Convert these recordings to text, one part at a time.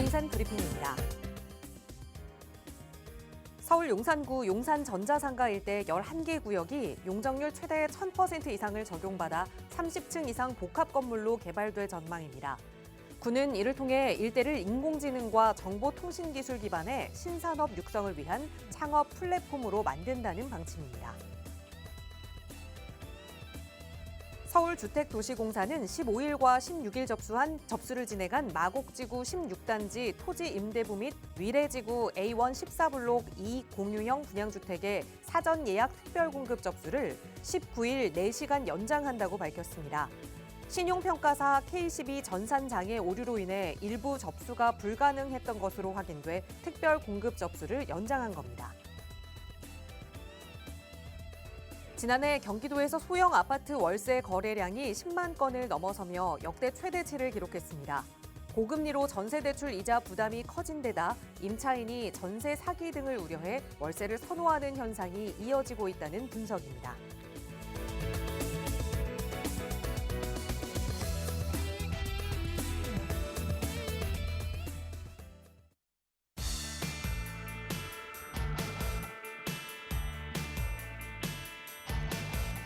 부동산 브리핑입니다. 서울 용산구 용산 전자상가 일대 11개 구역이 용적률 최대 1000% 이상을 적용받아 30층 이상 복합 건물로 개발될 전망입니다. 구는 이를 통해 일대를 인공지능과 정보통신기술 기반의 신산업 육성을 위한 창업 플랫폼으로 만든다는 방침입니다. 서울주택도시공사는 15일과 16일 접수를 진행한 마곡지구 16단지 토지 임대부 및 위례지구 A1 14블록 2 공유형 분양주택의 사전 예약 특별공급 접수를 19일 4시간 연장한다고 밝혔습니다. 신용평가사 K12 전산장애 오류로 인해 일부 접수가 불가능했던 것으로 확인돼 특별공급 접수를 연장한 겁니다. 지난해 경기도에서 소형 아파트 월세 거래량이 10만 건을 넘어서며 역대 최대치를 기록했습니다. 고금리로 전세대출 이자 부담이 커진 데다 임차인이 전세 사기 등을 우려해 월세를 선호하는 현상이 이어지고 있다는 분석입니다.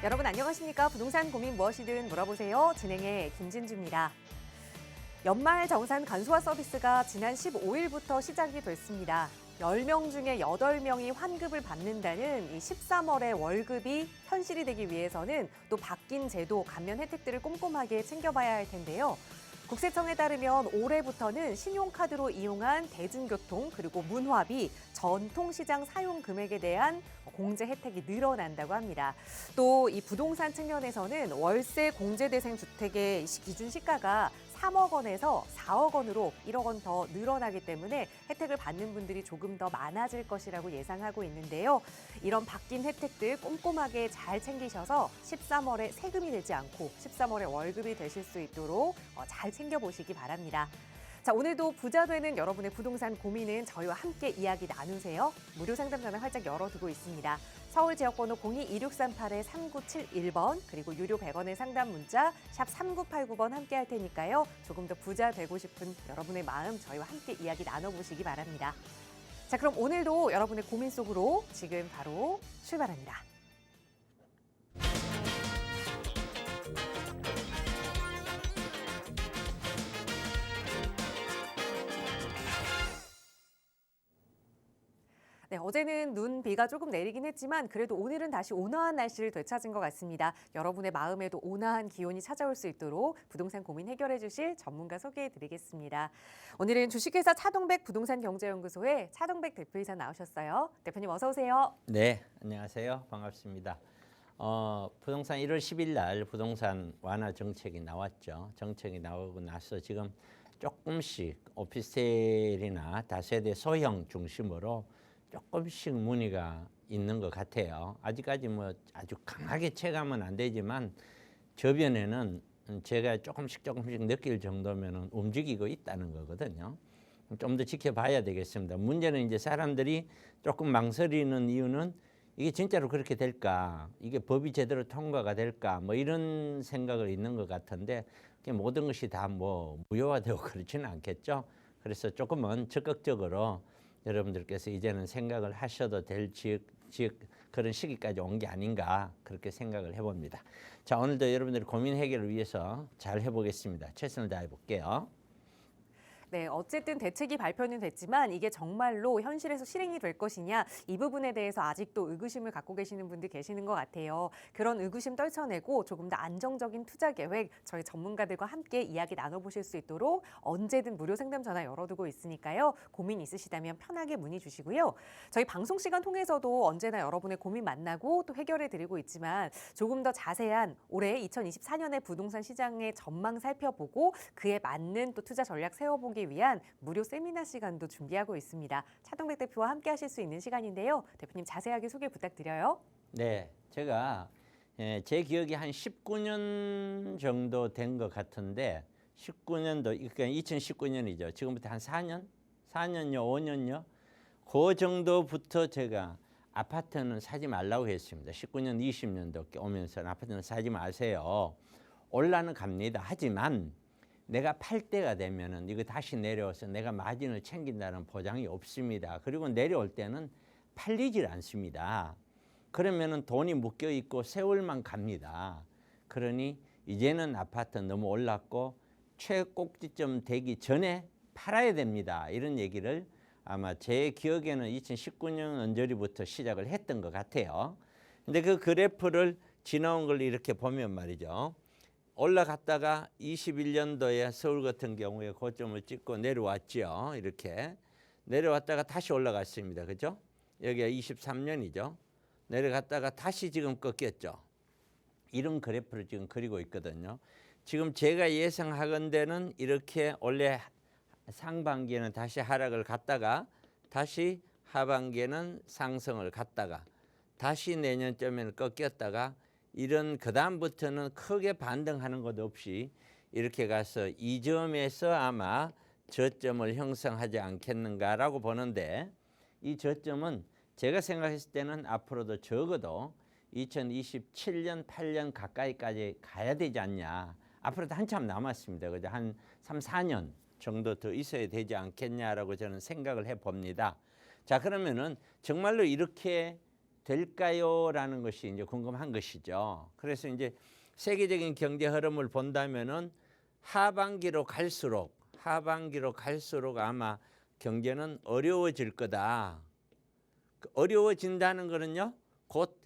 여러분 안녕하십니까? 부동산 고민 무엇이든 물어보세요. 진행의 김진주입니다. 연말 정산 간소화 서비스가 지난 15일부터 시작이 됐습니다. 10명 중에 8명이 환급을 받는다는 이 13월의 월급이 현실이 되기 위해서는 또 바뀐 제도, 감면 혜택들을 꼼꼼하게 챙겨봐야 할 텐데요. 국세청에 따르면 올해부터는 신용카드로 이용한 대중교통 그리고 문화비, 전통시장 사용 금액에 대한 공제 혜택이 늘어난다고 합니다. 또 이 부동산 측면에서는 월세 공제대상 주택의 기준 시가가 3억 원에서 4억 원으로 1억 원 더 늘어나기 때문에 혜택을 받는 분들이 조금 더 많아질 것이라고 예상하고 있는데요. 이런 바뀐 혜택들 꼼꼼하게 잘 챙기셔서 13월에 세금이 되지 않고 13월에 월급이 되실 수 있도록 잘 챙겨보시기 바랍니다. 자, 오늘도 부자 되는 여러분의 부동산 고민은 저희와 함께 이야기 나누세요. 무료 상담 전화 활짝 열어두고 있습니다. 서울 지역번호 02-2638-3971번 그리고 유료 100원의 상담 문자 샵 3989번 함께 할 테니까요. 조금 더 부자 되고 싶은 여러분의 마음 저희와 함께 이야기 나눠보시기 바랍니다. 자, 그럼 오늘도 여러분의 고민 속으로 지금 바로 출발합니다. 네, 어제는 눈, 비가 조금 내리긴 했지만 그래도 오늘은 다시 온화한 날씨를 되찾은 것 같습니다. 여러분의 마음에도 온화한 기온이 찾아올 수 있도록 부동산 고민 해결해 주실 전문가 소개해 드리겠습니다. 오늘은 주식회사 차동백 부동산경제연구소의 차동백 대표이사 나오셨어요. 대표님 어서 오세요. 네, 안녕하세요. 반갑습니다. 부동산 1월 10일 날 부동산 완화 정책이 나왔죠. 정책이 나오고 나서 지금 조금씩 오피스텔이나 다세대 소형 중심으로 조금씩 문의가 있는 것 같아요. 아직까지 뭐 아주 강하게 체감은 안 되지만 저변에는 제가 조금씩 느낄 정도면 움직이고 있다는 거거든요. 좀 더 지켜봐야 되겠습니다. 문제는 이제 사람들이 조금 망설이는 이유는 이게 진짜로 그렇게 될까? 이게 법이 제대로 통과가 될까? 뭐 이런 생각을 있는 것 같은데 모든 것이 다 뭐 무효화되고 그렇지는 않겠죠. 그래서 조금은 적극적으로 여러분들께서 이제는 생각을 하셔도 될 그런 시기까지 온 게 아닌가 그렇게 생각을 해봅니다. 자, 오늘도 여러분들의 고민 해결을 위해서 잘 해보겠습니다. 최선을 다해 볼게요. 네, 어쨌든 대책이 발표는 됐지만 이게 정말로 현실에서 실행이 될 것이냐 이 부분에 대해서 아직도 의구심을 갖고 계시는 분들 계시는 것 같아요. 그런 의구심 떨쳐내고 조금 더 안정적인 투자 계획 저희 전문가들과 함께 이야기 나눠보실 수 있도록 언제든 무료 상담 전화 열어두고 있으니까요. 고민 있으시다면 편하게 문의 주시고요. 저희 방송 시간 통해서도 언제나 여러분의 고민 만나고 또 해결해드리고 있지만 조금 더 자세한 올해 2024년의 부동산 시장의 전망 살펴보고 그에 맞는 또 투자 전략 세워보기 위한 무료 세미나 시간도 준비하고 있습니다. 차동백 대표와 함께 하실 수 있는 시간인데요. 대표님 자세하게 소개 부탁드려요. 네, 제가 제 기억이 한 19년 정도 된 것 같은데 19년도 그러니까 2019년이죠. 지금부터 한 4년요, 5년요. 그 정도부터 제가 아파트는 사지 말라고 했습니다. 19년, 20년도 오면서 아파트는 사지 마세요. 올라는 갑니다. 하지만 내가 팔 때가 되면은 이거 다시 내려와서 내가 마진을 챙긴다는 보장이 없습니다. 그리고 내려올 때는 팔리질 않습니다. 그러면은 돈이 묶여 있고 세월만 갑니다. 그러니 이제는 아파트 너무 올랐고 최꼭지점 되기 전에 팔아야 됩니다. 이런 얘기를 아마 제 기억에는 2019년 언저리부터 시작을 했던 것 같아요. 근데 그 그래프를 지나온 걸 이렇게 보면 말이죠. 올라갔다가 21년도에 서울 같은 경우에 고점을 찍고 내려왔죠. 이렇게 내려왔다가 다시 올라갔습니다. 그죠? 여기가 23년이죠. 내려갔다가 다시 지금 꺾였죠. 이런 그래프를 지금 그리고 있거든요. 지금 제가 예상하건대는 이렇게 원래 상반기에는 다시 하락을 갔다가 다시 하반기에는 상승을 갔다가 다시 내년쯤에는 꺾였다가 이런 그 다음부터는 크게 반등하는 것 없이 이렇게 가서 이 점에서 아마 저점을 형성하지 않겠는가라고 보는데, 이 저점은 제가 생각했을 때는 앞으로도 적어도 2027년, 8년 가까이까지 가야 되지 않냐. 앞으로도 한참 남았습니다. 그죠? 한 3, 4년 정도 더 있어야 되지 않겠냐라고 저는 생각을 해봅니다. 자, 그러면은 정말로 이렇게 될까요? 라는 것이 이제 궁금한 것이죠. 그래서 이제 세계적인 경제 흐름을 본다면은 하반기로 갈수록 아마 경제는 어려워질 거다. 어려워진다는 거는요, 곧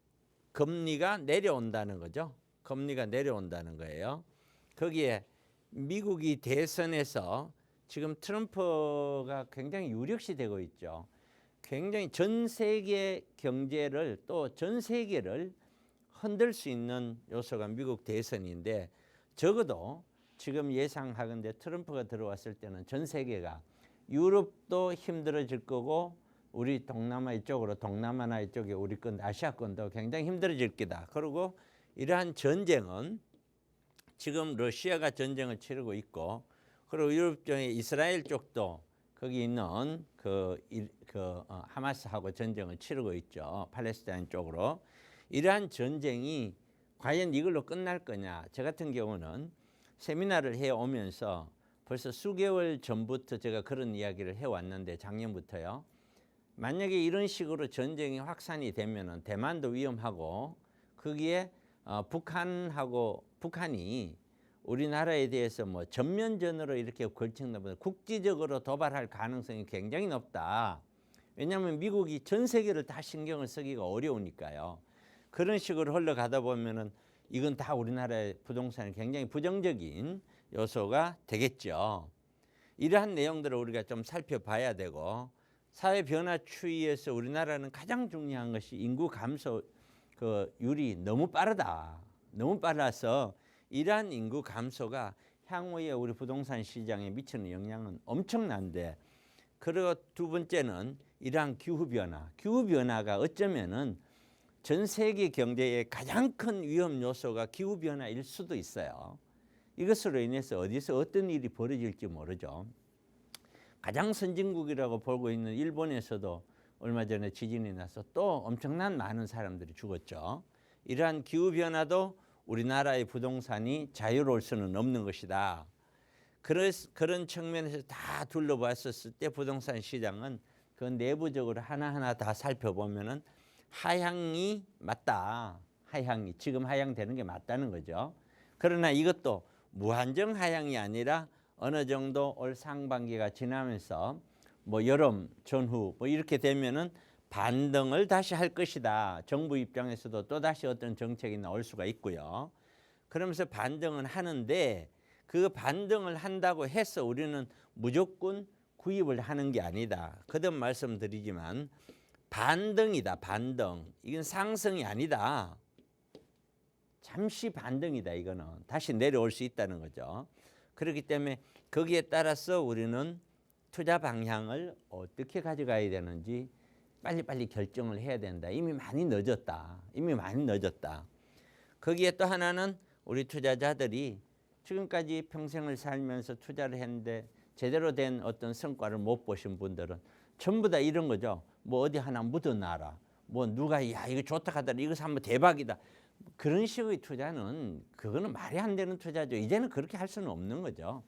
금리가 내려온다는 거죠. 금리가 내려온다는 거예요. 거기에 미국이 대선에서 지금 트럼프가 굉장히 유력시 되고 있죠. 굉장히 전 세계 경제를 또 전 세계를 흔들 수 있는 요소가 미국 대선인데, 적어도 지금 예상하건대 트럼프가 들어왔을 때는 전 세계가 유럽도 힘들어질 거고 우리 동남아 이쪽으로 동남아나 이쪽에 우리 건 아시아권도 굉장히 힘들어질 거다. 그리고 이러한 전쟁은 지금 러시아가 전쟁을 치르고 있고, 그리고 유럽 쪽에 이스라엘 쪽도 거기 있는 하마스하고 전쟁을 치르고 있죠. 팔레스타인 쪽으로. 이러한 전쟁이 과연 이걸로 끝날 거냐. 저 같은 경우는 세미나를 해오면서 벌써 수개월 전부터 제가 그런 이야기를 해왔는데, 작년부터요. 만약에 이런 식으로 전쟁이 확산이 되면은 대만도 위험하고, 거기에 북한이 우리나라에 대해서 뭐 전면전으로 이렇게 걸친다면 국지적으로 도발할 가능성이 굉장히 높다. 왜냐하면 미국이 전 세계를 다 신경을 쓰기가 어려우니까요. 그런 식으로 흘러가다 보면은 이건 다 우리나라의 부동산에 굉장히 부정적인 요소가 되겠죠. 이러한 내용들을 우리가 좀 살펴봐야 되고, 사회 변화 추이에서 우리나라는 가장 중요한 것이 인구 감소 율이 너무 빠르다. 너무 빨라서 이러한 인구 감소가 향후에 우리 부동산 시장에 미치는 영향은 엄청난데, 그리고 두 번째는 이러한 기후변화가 어쩌면은 전 세계 경제의 가장 큰 위험 요소가 기후변화일 수도 있어요. 이것으로 인해서 어디서 어떤 일이 벌어질지 모르죠. 가장 선진국이라고 보고 있는 일본에서도 얼마 전에 지진이 나서 또 엄청난 많은 사람들이 죽었죠. 이러한 기후변화도 우리나라의 부동산이 자유로울 수는 없는 것이다. 그런 측면에서 다 둘러봤었을 때 부동산 시장은 그 내부적으로 하나하나 다 살펴보면은 하향이 맞다. 지금 하향되는 게 맞다는 거죠. 그러나 이것도 무한정 하향이 아니라 어느 정도 올 상반기가 지나면서 뭐 여름 전후 뭐 이렇게 되면은 반등을 다시 할 것이다. 정부 입장에서도 또 다시 어떤 정책이 나올 수가 있고요. 그러면서 반등은 하는데, 그 반등을 한다고 해서 우리는 무조건 구입을 하는 게 아니다. 거듭 말씀드리지만 반등이다. 반등. 이건 상승이 아니다. 잠시 반등이다. 이거는 다시 내려올 수 있다는 거죠. 그렇기 때문에 거기에 따라서 우리는 투자 방향을 어떻게 가져가야 되는지 빨리빨리 결정을 해야 된다. 이미 많이 늦었다. 거기에 또 하나는 우리 투자자들이 지금까지 평생을 살면서 투자를 했는데 제대로 된 어떤 성과를 못 보신 분들은 전부 다 이런 거죠. 뭐 어디 하나 묻어놔라. 뭐 누가 야 이거 좋다 하더라. 이거 사면 대박이다. 그런 식의 투자는 그거는 말이 안 되는 투자죠. 이제는 그렇게 할 수는 없는 거죠.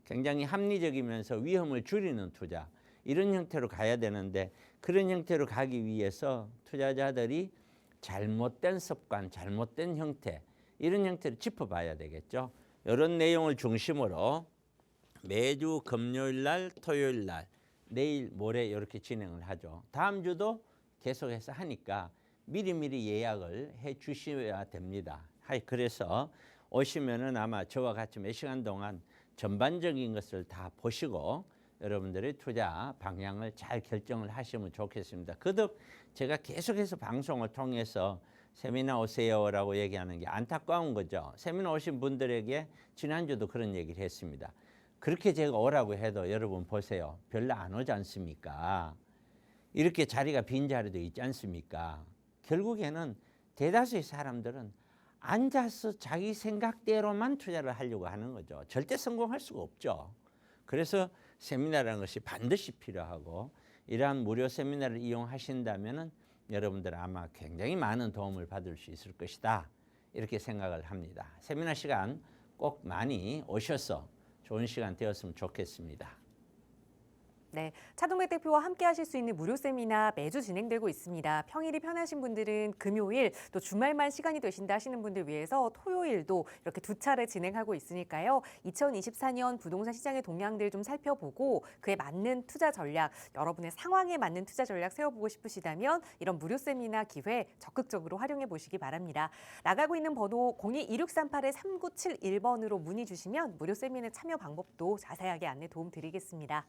굉장히 합리적이면서 위험을 줄이는 투자 이런 형태로 가야 되는데 그런 형태로 가기 위해서 투자자들이 잘못된 습관, 잘못된 형태 이런 형태를 짚어봐야 되겠죠. 이런 내용을 중심으로 매주 금요일 날, 토요일 날, 내일, 모레 이렇게 진행을 하죠. 다음 주도 계속해서 하니까 미리미리 예약을 해 주셔야 됩니다. 그래서 오시면은 아마 저와 같이 몇 시간 동안 전반적인 것을 다 보시고 여러분들의 투자 방향을 잘 결정을 하시면 좋겠습니다. 거듭 제가 계속해서 방송을 통해서 세미나 오세요라고 얘기하는 게 안타까운 거죠. 세미나 오신 분들에게 지난주도 그런 얘기를 했습니다. 그렇게 제가 오라고 해도 여러분 보세요. 별로 안 오지 않습니까? 이렇게 자리가 빈 자리도 있지 않습니까? 결국에는 대다수의 사람들은 앉아서 자기 생각대로만 투자를 하려고 하는 거죠. 절대 성공할 수가 없죠. 그래서 세미나라는 것이 반드시 필요하고 이러한 무료 세미나를 이용하신다면 여러분들 아마 굉장히 많은 도움을 받을 수 있을 것이다. 이렇게 생각을 합니다. 세미나 시간 꼭 많이 오셔서 좋은 시간 되었으면 좋겠습니다. 네, 차동백 대표와 함께 하실 수 있는 무료 세미나 매주 진행되고 있습니다. 평일이 편하신 분들은 금요일, 또 주말만 시간이 되신다 하시는 분들 위해서 토요일도 이렇게 두 차례 진행하고 있으니까요. 2024년 부동산 시장의 동향들 좀 살펴보고 그에 맞는 투자 전략, 여러분의 상황에 맞는 투자 전략 세워보고 싶으시다면 이런 무료 세미나 기회 적극적으로 활용해 보시기 바랍니다. 나가고 있는 번호 02-2638-3971번으로 문의 주시면 무료 세미나 참여 방법도 자세하게 안내 도움 드리겠습니다.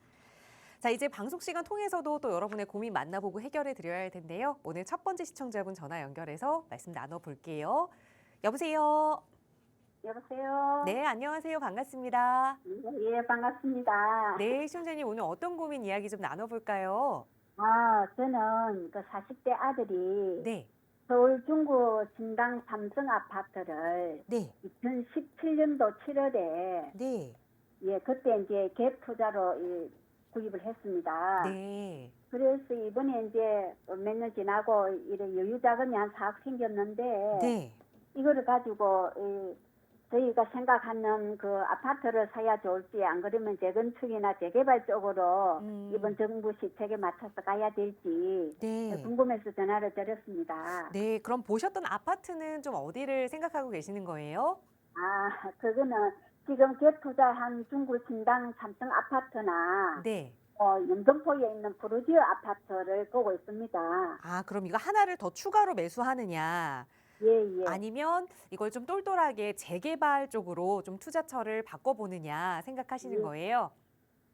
자, 이제 방송 시간 통해서도 또 여러분의 고민 만나보고 해결해 드려야 할 텐데요. 오늘 첫 번째 시청자분 전화 연결해서 말씀 나눠볼게요. 여보세요. 여보세요. 네, 안녕하세요. 반갑습니다. 예, 반갑습니다. 네, 시청자님 오늘 어떤 고민 이야기 좀 나눠볼까요? 저는 그 40대 아들이 네, 서울 중구 진당 삼성 아파트를 네, 2017년도 7월에 네, 예, 그때 이제 갭 투자로 구입을 했습니다. 네, 그래서 이번에 이제 몇 년 지나고 이래 여유 자금이 한 4억 생겼는데 네. 이거를 가지고 저희가 생각하는 그 아파트를 사야 좋을지 안 그러면 재건축이나 재개발 쪽으로 이번 정부 시책에 맞춰서 가야 될지 네. 궁금해서 전화를 드렸습니다. 네, 그럼 보셨던 아파트는 좀 어디를 생각하고 계시는 거예요? 그거는 지금 갭 투자한 중구 신당 삼성 아파트나 네. 영등포에 있는 부르지오 아파트를 보고 있습니다. 아, 그럼 이거 하나를 더 추가로 매수하느냐? 예, 예. 아니면 이걸 좀 똘똘하게 재개발 쪽으로 좀 투자처를 바꿔보느냐 생각하시는 예. 거예요?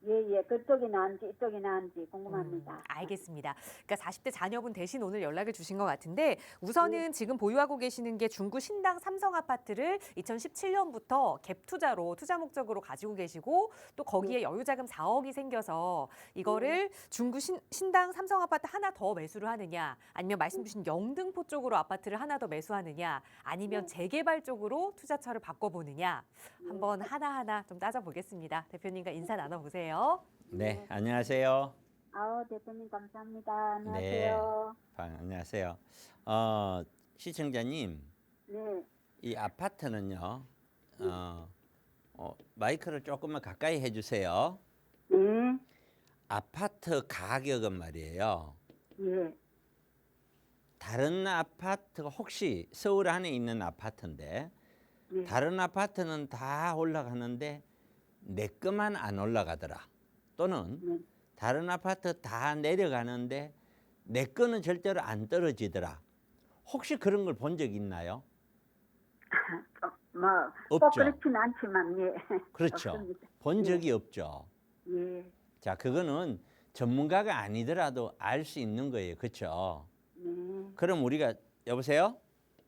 예, 예. 그쪽이 나은지 이쪽이 나은지 궁금합니다. 알겠습니다. 그러니까 40대 자녀분 대신 오늘 연락을 주신 것 같은데 우선은 지금 보유하고 계시는 게 중구 신당 삼성 아파트를 2017년부터 갭 투자로 투자 목적으로 가지고 계시고 또 거기에 여유자금 4억이 생겨서 이거를 중구 신당 삼성 아파트 하나 더 매수를 하느냐 아니면 말씀 주신 영등포 쪽으로 아파트를 하나 더 매수하느냐 아니면 재개발 쪽으로 투자처를 바꿔보느냐 한번 하나하나 좀 따져보겠습니다. 대표님과 인사 나눠보세요. 네, 안녕하세요. 대표님 감사합니다. 안녕하세요. 안녕하세요. 시청자님, 네. 이 아파트는요. 마이크를 조금만 가까이 해주세요. 네. 아파트 가격은 말이에요. 예. 다른 아파트가 혹시 서울 안에 있는 아파트인데 네. 다른 아파트는 다 올라가는데 내 것만 안 올라가더라. 또는 네. 다른 아파트 다 내려가는데 내 거는 절대로 안 떨어지더라. 혹시 그런 걸 본 적 있나요? 꼭 없죠. 그렇진 않지만 예. 그렇죠. 없습니다. 본 적이 없죠. 예. 자, 그거는 전문가가 아니더라도 알 수 있는 거예요. 그렇죠? 네. 그럼 우리가 여보세요?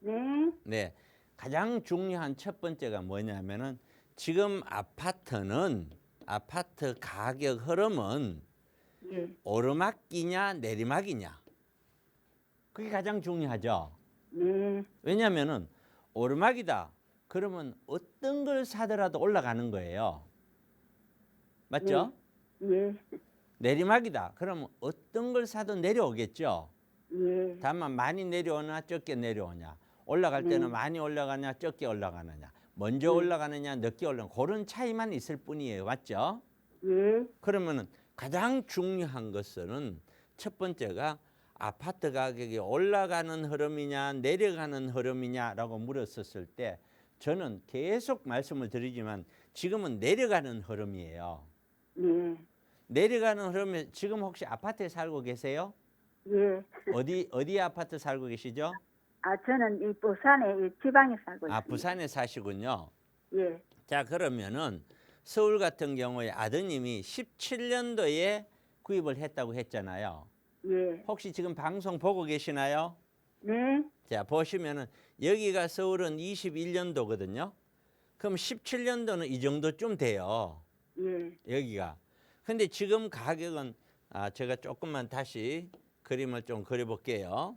네. 네. 가장 중요한 첫 번째가 뭐냐면은 지금 아파트 가격 흐름은 예. 오르막이냐 내리막이냐. 그게 가장 중요하죠. 네. 왜냐면은 오르막이다. 그러면 어떤 걸 사더라도 올라가는 거예요. 맞죠? 예. 내리막이다. 그러면 어떤 걸 사도 내려오겠죠. 예. 다만 많이 내려오나 적게 내려오냐. 올라갈 때는 많이 올라가냐 적게 올라가느냐. 먼저 올라가느냐 늦게 올라가느냐 그런 차이만 있을 뿐이에요. 맞죠? 예. 그러면은 가장 중요한 것은 첫 번째가 아파트 가격이 올라가는 흐름이냐 내려가는 흐름이냐라고 물었었을 때 저는 계속 말씀을 드리지만 지금은 내려가는 흐름이에요. 예. 내려가는 흐름에 지금 혹시 아파트에 살고 계세요? 예. 어디 아파트 살고 계시죠? 아, 저는 이 부산에 이 지방에 살고 있습니다. 아, 부산에 사시군요. 예. 자, 그러면은 서울 같은 경우에 아드님이 17년도에 구입을 했다고 했잖아요. 예. 혹시 지금 방송 보고 계시나요? 네. 자, 보시면은 여기가 서울은 21년도거든요. 그럼 17년도는 이 정도쯤 돼요. 예. 여기가. 근데 지금 가격은 제가 조금만 다시 그림을 좀 그려볼게요.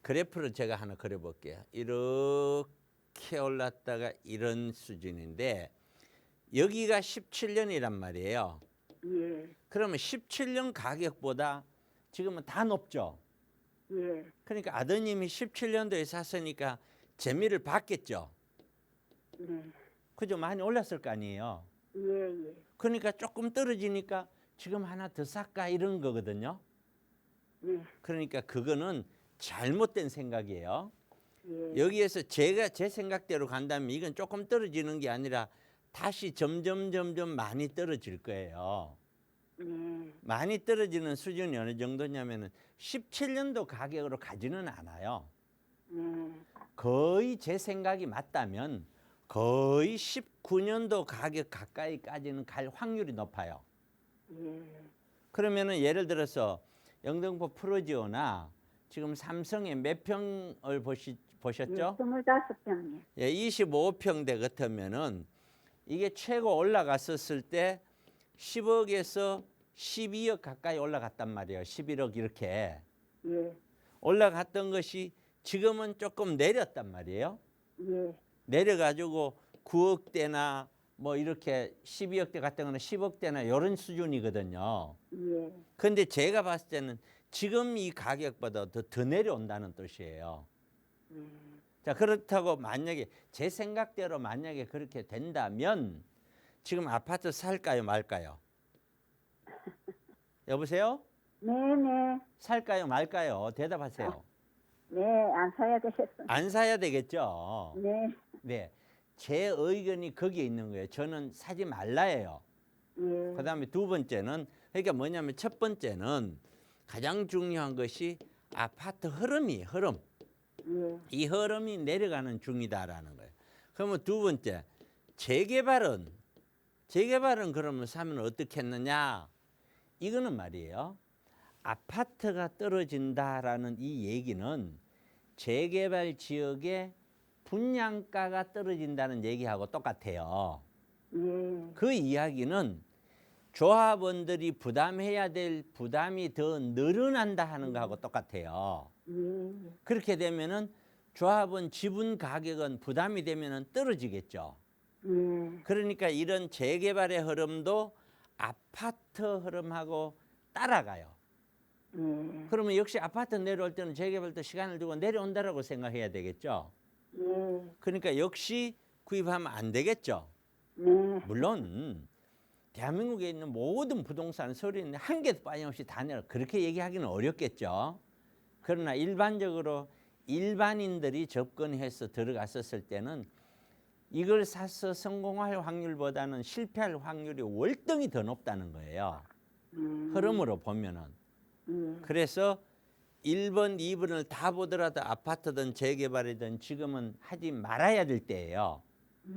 그래프를 제가 하나 그려볼게요. 이렇게 올랐다가 이런 수준인데 여기가 17년이란 말이에요. 예. 그러면 17년 가격보다 지금은 다 높죠. 예. 그러니까 아드님이 17년도에 샀으니까 재미를 봤겠죠. 네. 그죠? 많이 올랐을 거 아니에요. 예. 예. 그러니까 조금 떨어지니까 지금 하나 더 쌀까 이런 거거든요. 네. 그러니까 그거는 잘못된 생각이에요. 예. 여기에서 제 생각대로 간다면 이건 조금 떨어지는 게 아니라 다시 점점 많이 떨어질 거예요. 네. 많이 떨어지는 수준이 어느 정도냐면은 17년도 가격으로 가지는 않아요. 네. 거의 제 생각이 맞다면 거의 19년도 가격 가까이까지는 갈 확률이 높아요. 예. 그러면은 예를 들어서 영등포 프로지오나 지금 삼성의 몇 평을 보셨죠? 25평이요. 예, 25평대 같으면은 이게 최고 올라갔었을 때 10억에서 12억 가까이 올라갔단 말이에요. 11억 이렇게 예. 올라갔던 것이 지금은 조금 내렸단 말이에요. 예. 내려가지고 9억대나 뭐 이렇게 12억대 같은 거는 10억대나 이런 수준이거든요. 예. 근데 제가 봤을 때는 지금 이 가격보다 더 내려온다는 뜻이에요. 예. 자, 그렇다고 만약에 제 생각대로 만약에 그렇게 된다면 지금 아파트 살까요 말까요? 여보세요? 네네. 살까요 말까요? 대답하세요. 네, 안 사야 되겠습니다. 안 사야 되겠죠. 네. 네, 제 의견이 거기에 있는 거예요. 저는 사지 말라예요. 예. 그다음에 두 번째는 그러니까 뭐냐면 첫 번째는 가장 중요한 것이 아파트 흐름. 예. 이 흐름이 내려가는 중이다라는 거예요. 그러면 두 번째 재개발은 그러면 사면 어떻게 했느냐? 이거는 말이에요. 아파트가 떨어진다라는 이 얘기는 재개발 지역의 분양가가 떨어진다는 얘기하고 똑같아요. 예. 그 이야기는 조합원들이 부담해야 될 부담이 더 늘어난다 하는 거하고 똑같아요. 예. 그렇게 되면은 조합원 지분 가격은 부담이 되면은 떨어지겠죠. 예. 그러니까 이런 재개발의 흐름도 아파트 흐름하고 따라가요. 예. 그러면 역시 아파트 내려올 때는 재개발도 시간을 두고 내려온다라고 생각해야 되겠죠. 예. 그러니까 역시 구입하면 안 되겠죠. 네. 물론 대한민국에 있는 모든 부동산 서류는 한 개도 빠짐없이 다 내려 그렇게 얘기하기는 어렵겠죠. 그러나 일반적으로 일반인들이 접근해서 들어갔었을 때는 이걸 사서 성공할 확률보다는 실패할 확률이 월등히 더 높다는 거예요. 흐름으로 보면은. 그래서 1번, 2번을 다 보더라도 아파트든 재개발이든 지금은 하지 말아야 될 때예요.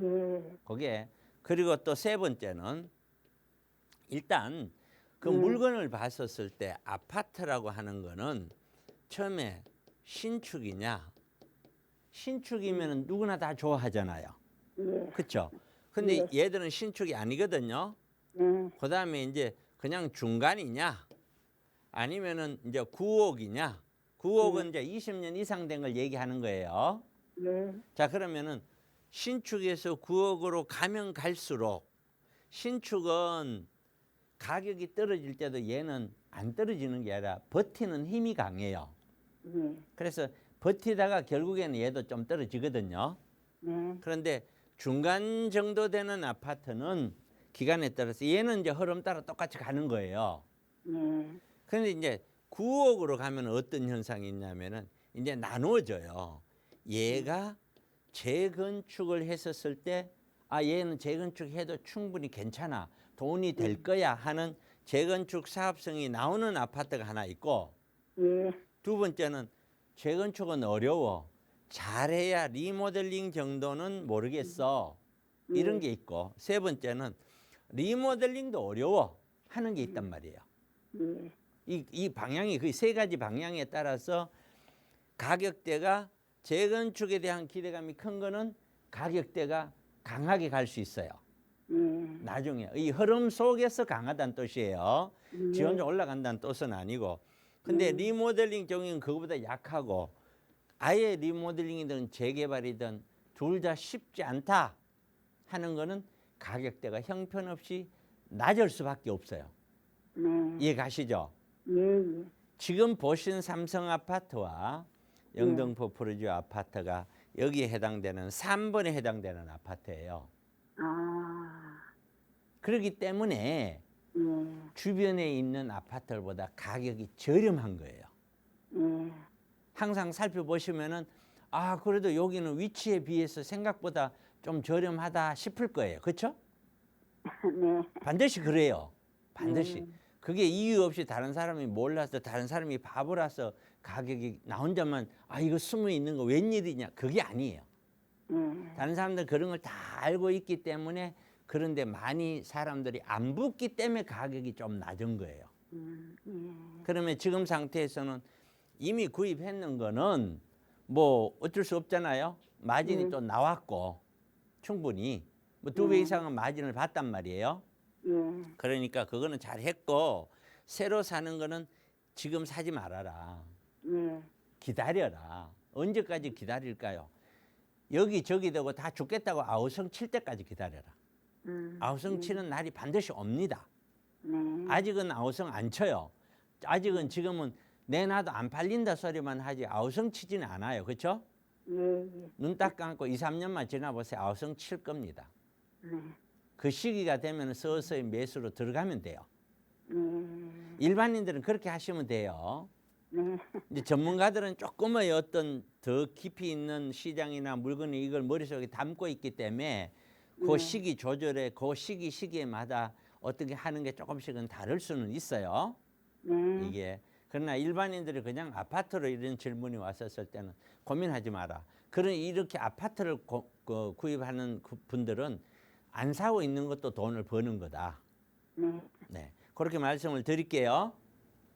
예. 그게. 그리고 또 세 번째는 일단 그 물건을 봤었을 때 아파트라고 하는 거는 처음에 신축이면 누구나 다 좋아하잖아요. 예. 그렇죠? 근데 예. 얘들은 신축이 아니거든요. 네. 그다음에 이제 그냥 중간이냐 아니면은 이제 9억이냐. 9억은 이제 20년 이상 된 걸 얘기하는 거예요. 예. 자, 그러면은 신축에서 9억으로 가면 갈수록 신축은 가격이 떨어질 때도 얘는 안 떨어지는 게 아니라 버티는 힘이 강해요. 예. 그래서 버티다가 결국에는 얘도 좀 떨어지거든요. 네. 그런데 중간 정도 되는 아파트는 기간에 따라서 얘는 이제 흐름 따라 똑같이 가는 거예요. 예. 그런데 이제 9억으로 가면 어떤 현상이 있냐면은 이제 나누어져요. 얘가 재건축을 했었을 때 얘는 재건축해도 충분히 괜찮아. 돈이 될 거야 하는 재건축 사업성이 나오는 아파트가 하나 있고 예. 두 번째는 재건축은 어려워. 잘해야 리모델링 정도는 모르겠어. 이런 게 있고 세 번째는 리모델링도 어려워 하는 게 있단 말이에요. 예. 이 방향이 그 세 가지 방향에 따라서 가격대가 재건축에 대한 기대감이 큰 거는 가격대가 강하게 갈 수 있어요. 예. 나중에 이 흐름 속에서 강하다는 뜻이에요. 예. 지 혼자 올라간다는 뜻은 아니고. 근데 리모델링 경우는 그거보다 약하고 아예 리모델링이든 재개발이든 둘 다 쉽지 않다 하는 거는 가격대가 형편없이 낮을 수밖에 없어요. 네. 이해 가시죠? 예. 예. 지금 보신 삼성 아파트와 영등포 푸르지오 아파트가 여기에 해당되는 3번에 해당되는 아파트예요. 아. 그렇기 때문에 예. 주변에 있는 아파트들보다 가격이 저렴한 거예요. 예. 항상 살펴보시면은 그래도 여기는 위치에 비해서 생각보다 좀 저렴하다 싶을 거예요. 그렇죠? 네. 반드시 그래요. 반드시. 그게 이유 없이 다른 사람이 몰라서 다른 사람이 바보라서 가격이 나 혼자만 이거 숨어 있는 거 웬일이냐 그게 아니에요. 예. 다른 사람들 그런 걸 다 알고 있기 때문에 그런데 많이 사람들이 안 붙기 때문에 가격이 좀 낮은 거예요. 예. 그러면 지금 상태에서는 이미 구입했는 거는 뭐 어쩔 수 없잖아요. 마진이 또 나왔고 충분히 뭐 2배 이상은 마진을 봤단 말이에요. 예. 그러니까 그거는 잘했고 새로 사는 거는 지금 사지 말아라. 예. 기다려라. 언제까지 기다릴까요? 여기저기 되고 다 죽겠다고 아우성 칠 때까지 기다려라. 아우성 치는 날이 반드시 옵니다. 네. 아직은 아우성 안 쳐요. 아직은 지금은 내놔도 안 팔린다 소리만 하지 아우성 치지는 않아요. 그렇죠? 예. 예. 눈 딱 감고 2, 3년만 지나보세요. 아우성 칠 겁니다. 네. 그 시기가 되면 서서히 매수로 들어가면 돼요. 네. 일반인들은 그렇게 하시면 돼요. 네. 이제 전문가들은 조금의 어떤 더 깊이 있는 시장이나 물건이 이걸 머릿속에 담고 있기 때문에 그 시기 조절에 그 시기마다 어떻게 하는 게 조금씩은 다를 수는 있어요. 네. 이게 그러나 일반인들이 그냥 아파트로 이런 질문이 왔었을 때는 고민하지 마라. 그런 이렇게 아파트를 구입하는 분들은 안 사고 있는 것도 돈을 버는 거다. 네. 네, 그렇게 말씀을 드릴게요.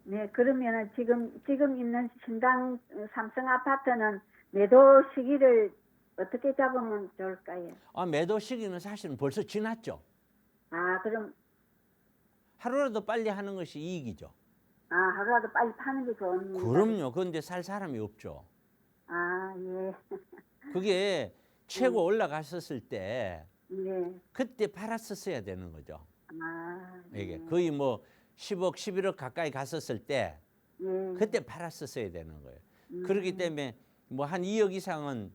네. 그러면은 지금 있는 신당 삼성 아파트는 매도 시기를 어떻게 잡으면 좋을까요? 매도 시기는 사실은 벌써 지났죠. 그럼 하루라도 빨리 하는 것이 이익이죠. 하루라도 빨리 파는 게 좋은. 그럼요. 그런데 살 사람이 없죠. 예. 그게 최고 올라갔었을 때 네. 그때 팔았었어야 되는 거죠. 네. 이게 거의 뭐 10억, 11억 가까이 갔었을 때 예. 그때 팔았었어야 되는 거예요. 그렇기 때문에 뭐 한 2억 이상은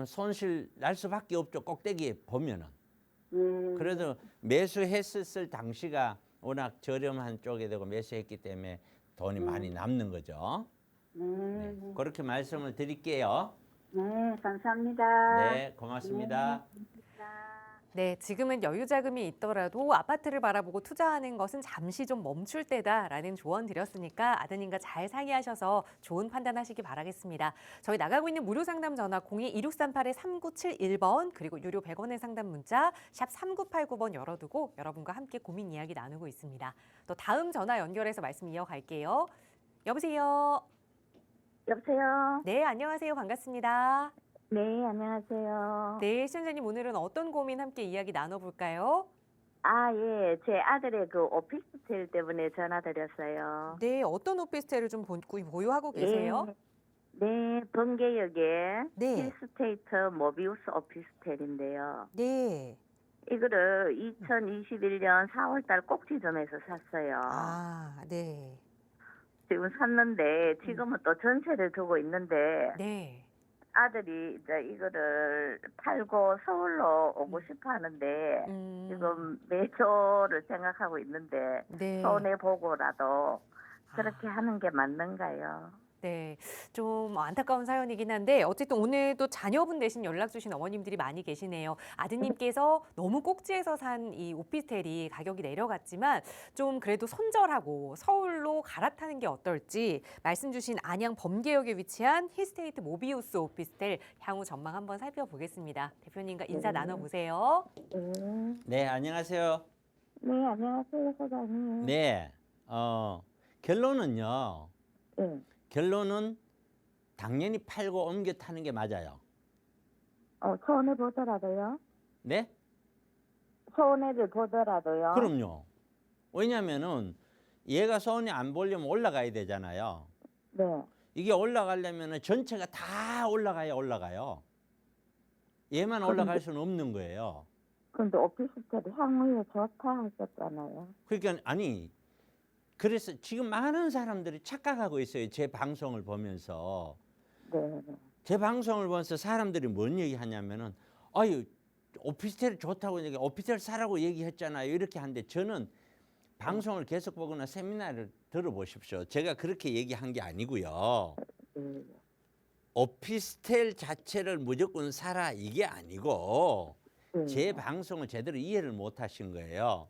손실 날 수밖에 없죠. 꼭대기에 보면은. 예. 그래도 매수했었을 당시가 워낙 저렴한 쪽에 되고 매수했기 때문에 돈이 많이 남는 거죠. 네. 그렇게 말씀을 드릴게요. 네. 감사합니다. 네, 고맙습니다. 네, 지금은 여유 자금이 있더라도 아파트를 바라보고 투자하는 것은 잠시 좀 멈출 때다라는 조언 드렸으니까 아드님과 잘 상의하셔서 좋은 판단하시기 바라겠습니다. 저희 나가고 있는 무료 상담 전화 02-2638-3971번 그리고 유료 100원의 상담 문자 샵 3989번 열어두고 여러분과 함께 고민 이야기 나누고 있습니다. 또 다음 전화 연결해서 말씀 이어갈게요. 여보세요. 여보세요. 네, 안녕하세요. 반갑습니다. 네, 안녕하세요. 네, 시청자님 오늘은 어떤 고민 함께 이야기 나눠볼까요? 예. 제 아들의 그 오피스텔 때문에 전화드렸어요. 네, 어떤 오피스텔을 좀 보유하고 계세요? 네, 번개역에 네. 힐스테이트 모비우스 오피스텔인데요. 네. 이거를 2021년 4월달 꼭지점에서 샀어요. 네. 지금 샀는데 지금은 또 전세를 두고 있는데 네. 아들이 이제 이거를 팔고 서울로 오고 싶어 하는데 지금 매조를 생각하고 있는데 네. 손해 보고라도 그렇게 하는 게 맞는가요? 네, 좀 안타까운 사연이긴 한데 어쨌든 오늘도 자녀분 대신 연락 주신 어머님들이 많이 계시네요. 아드님께서 너무 꼭지에서 산 이 오피스텔이 가격이 내려갔지만 좀 그래도 손절하고 서울로 갈아타는 게 어떨지 말씀 주신 안양 범계역에 위치한 힐스테이트 모비우스 오피스텔 향후 전망 한번 살펴보겠습니다. 대표님과 인사 나눠보세요. 네. 네, 안녕하세요. 네, 안녕하세요, 사장님. 네, 결론은요. 네. 결론은 당연히 팔고 옮겨 타는 게 맞아요. 손해 보더라도요? 네? 손해를 보더라도요? 그럼요. 왜냐면은 얘가 손이 안 보려면 올라가야 되잖아요. 네. 이게 올라가려면 전체가 다 올라가요. 얘만 올라갈 수는 없는 거예요. 근데 오피스텔이 향후에 좋다 하셨잖아요. 그러니까 아니 그래서 지금 많은 사람들이 착각하고 있어요. 제 방송을 보면서. 네. 제 방송을 보면서 사람들이 뭔 얘기하냐면은 아유 오피스텔 좋다고 얘기, 오피스텔 사라고 얘기했잖아요. 이렇게 하는데 저는 방송을 계속 보거나 세미나를 들어보십시오. 제가 그렇게 얘기한 게 아니고요. 네. 오피스텔 자체를 무조건 사라 이게 아니고 네. 제 방송을 제대로 이해를 못 하신 거예요.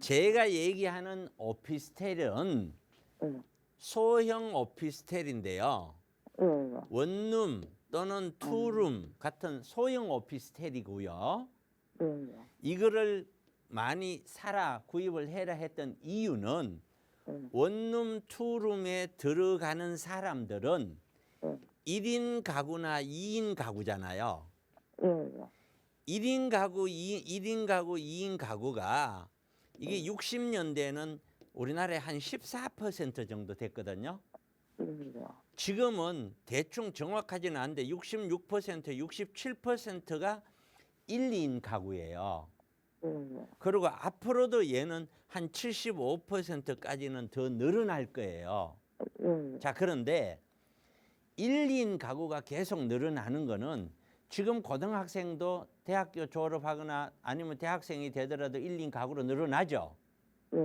제가 얘기하는 오피스텔은 네. 소형 오피스텔인데요. 네. 원룸 또는 투룸 같은 소형 오피스텔이고요. 네. 이거를 많이 사라 구입을 해라 했던 이유는 네. 원룸 투룸에 들어가는 사람들은 네. 1인 가구나 2인 가구잖아요. 네. 1인 가구, 1인 가구, 2인 가구가 이게 60년대는 우리나라에 한 14% 정도 됐거든요. 네. 지금은 대충 정확하지는 않은데 66%, 67%가 1, 2인 가구예요. 네. 그리고 앞으로도 얘는 한 75%까지는 더 늘어날 거예요. 네. 자, 그런데 1, 2인 가구가 계속 늘어나는 거는 지금 고등학생도 대학교 졸업하거나 아니면 대학생이 되더라도 1, 2인 가구로 늘어나죠. 네.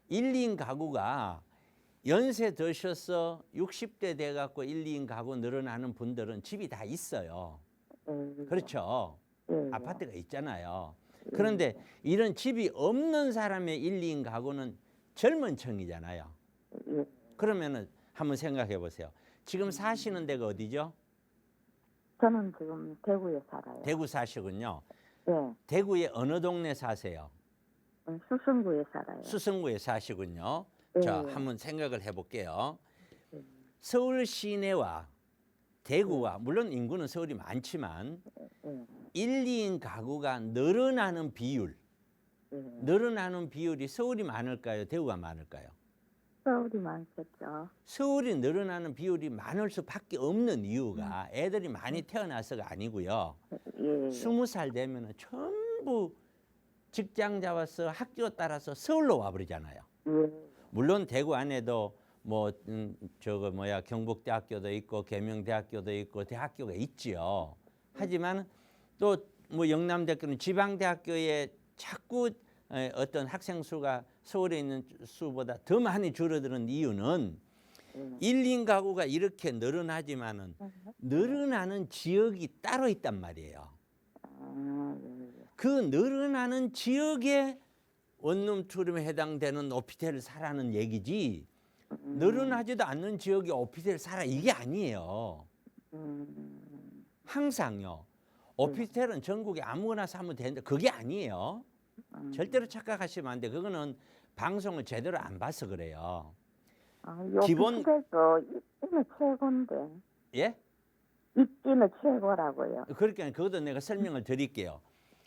1, 2인 가구가 연세 드셔서 60대 돼갖고 1, 2인 가구 늘어나는 분들은 집이 다 있어요. 네. 그렇죠. 네. 아파트가 있잖아요. 그런데 이런 집이 없는 사람의 1, 2인 가구는 젊은 층이잖아요. 네. 그러면은 한번 생각해 보세요. 지금 사시는 데가 어디죠? 저는 지금 대구에 살아요. 대구 사시군요. 네. 대구의 어느 동네 사세요? 수성구에 살아요. 수성구에 사시군요. 네. 자, 한번 생각을 해볼게요. 네. 서울 시내와 대구와 물론 인구는 서울이 많지만 네. 1, 2인 가구가 늘어나는 비율, 네. 늘어나는 비율이 서울이 많을까요? 대구가 많을까요? 서울이 많겠죠. 서울이 늘어나는 비율이 많을 수밖에 없는 이유가 애들이 많이 태어나서가 아니고요. 예. 20살 되면 전부 직장 잡아서 학교 따라서 서울로 와버리잖아요. 예. 물론 대구 안에도 뭐 경북대학교도 있고 계명대학교도 있고 대학교가 있지요. 하지만 또 뭐 영남대학교는 지방대학교에 자꾸 어떤 학생 수가 서울에 있는 수보다 더 많이 줄어드는 이유는 1, 2인 가구가 이렇게 늘어나지만은 늘어나는 지역이 따로 있단 말이에요. 그 늘어나는 지역에 원룸 투룸에 해당되는 오피스텔을 사라는 얘기지 늘어나지도 않는 지역에 오피스텔을 사라 이게 아니에요. 항상요. 오피스텔은 전국에 아무거나 사면 되는데 그게 아니에요. 절대로 착각하시면 안 돼. 그거는 방송을 제대로 안 봐서 그래요. 기본- 오피스텔도 입지는 최고인데. 예? 입지는 최고라고요. 그러니까 그것도 내가 설명을 드릴게요.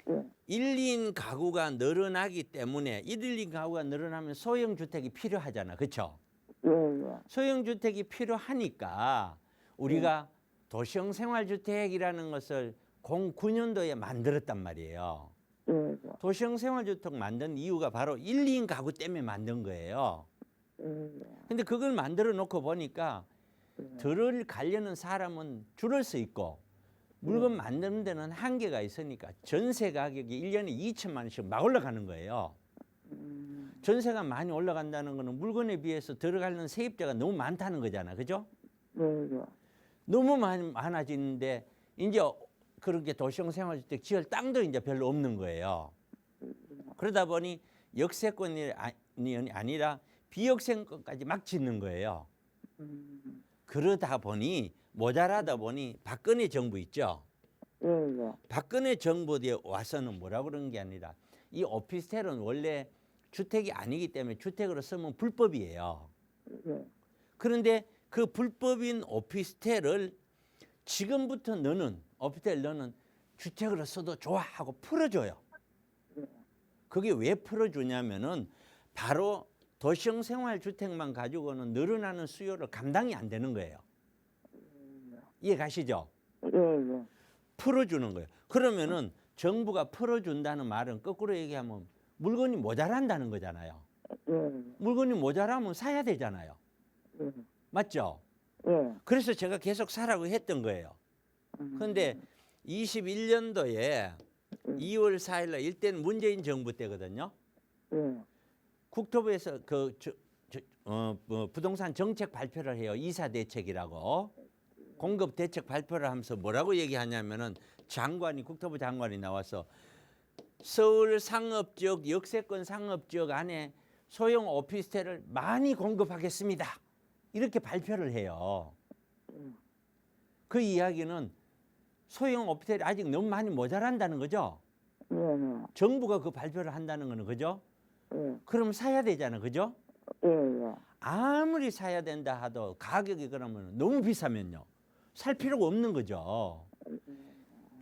예. 1, 2인 가구가 늘어나기 때문에 1, 2인 가구가 늘어나면 소형 주택이 필요하잖아. 그렇죠? 예, 예. 소형 주택이 필요하니까 우리가 도시형 생활주택이라는 것을 09년도에 만들었단 말이에요. 예, 예. 도시형 생활주택 만든 이유가 바로 1, 2인 가구 때문에 만든 거예요. 예, 예. 근데 그걸 만들어 놓고 보니까 들을 가려는 사람은 줄을 서 있고 물건 만드는 데는 한계가 있으니까 전세 가격이 1년에 2천만 원씩 막 올라가는 거예요. 전세가 많이 올라간다는 거는 물건에 비해서 들어가는 세입자가 너무 많다는 거잖아. 그죠? 네, 네. 너무 많아지는데 이제 그렇게 도시형 생활주택 지을 땅도 이제 별로 없는 거예요. 그러다 보니 역세권이 아니라 비역세권까지 막 짓는 거예요. 그러다 보니 모자라다 보니 박근혜 정부 있죠. 예, 예. 박근혜 정부에 와서는 뭐라고 그러는 게 아니라 이 오피스텔은 원래 주택이 아니기 때문에 주택으로 쓰면 불법이에요. 예. 그런데 그 불법인 오피스텔을 지금부터 너는 오피스텔 너는 주택으로 써도 좋아 하고 풀어줘요. 그게 왜 풀어주냐면은 바로 도시형 생활주택만 가지고는 늘어나는 수요를 감당이 안 되는 거예요. 이해 가시죠? 예, 예. 풀어주는 거예요. 그러면은 정부가 풀어준다는 말은 거꾸로 얘기하면 물건이 모자란다는 거잖아요. 예, 물건이 모자라면 사야 되잖아요. 예. 맞죠? 예. 그래서 제가 계속 사라고 했던 거예요. 그런데 21년도에 2월 4일 날 이때는 문재인 정부 때거든요. 예. 국토부에서 부동산 정책 발표를 해요. 이사 대책이라고. 공급 대책 발표를 하면서 뭐라고 얘기하냐면은 국토부 장관이 나와서 서울 상업지역, 역세권 상업지역 안에 소형 오피스텔을 많이 공급하겠습니다. 이렇게 발표를 해요. 그 이야기는 소형 오피스텔이 아직 너무 많이 모자란다는 거죠. 예, 예. 정부가 그 발표를 한다는 거는 그죠? 예. 그럼 사야 되잖아. 그죠? 예, 예. 아무리 사야 된다 하도 가격이 그러면 너무 비싸면요. 살 필요가 없는 거죠.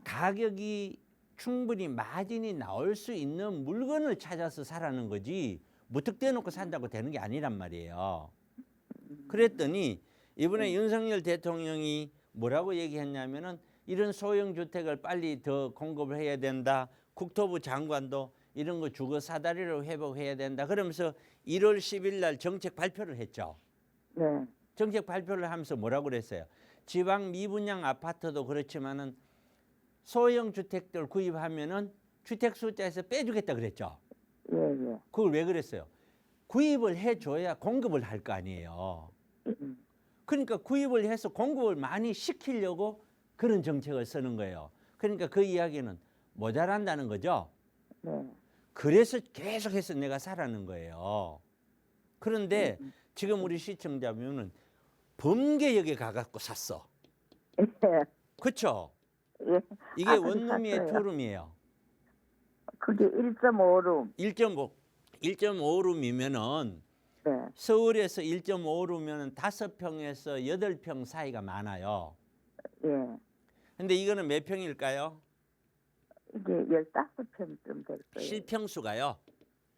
가격이 충분히 마진이 나올 수 있는 물건을 찾아서 사라는 거지 무턱대어 놓고 산다고 되는 게 아니란 말이에요. 그랬더니 이번에 윤석열 대통령이 뭐라고 얘기했냐면은 이런 소형 주택을 빨리 더 공급을 해야 된다. 국토부 장관도 이런 거 주거 사다리로 회복해야 된다. 그러면서 1월 10일 날 정책 발표를 했죠. 네. 정책 발표를 하면서 뭐라고 그랬어요? 지방 미분양 아파트도 그렇지만은 소형 주택들 구입하면은 주택 숫자에서 빼주겠다 그랬죠. 예, 예. 그걸 왜 그랬어요? 구입을 해줘야 공급을 할 거 아니에요. 그러니까 구입을 해서 공급을 많이 시키려고 그런 정책을 쓰는 거예요. 그러니까 그 이야기는 모자란다는 거죠. 네. 그래서 계속해서 내가 사라는 거예요. 그런데 지금 우리 시청자분은 범계역에 가갖고 샀어. 예. 그렇죠? 예. 이게 아, 원룸이에요, 샀어요. 투룸이에요? 그게 1.5룸. 1.5룸이면은 네. 서울에서 1.5룸이면 5평에서 8평 사이가 많아요. 예. 근데 이거는 몇 평일까요? 이게 15평쯤 될 거예요. 실평수가요.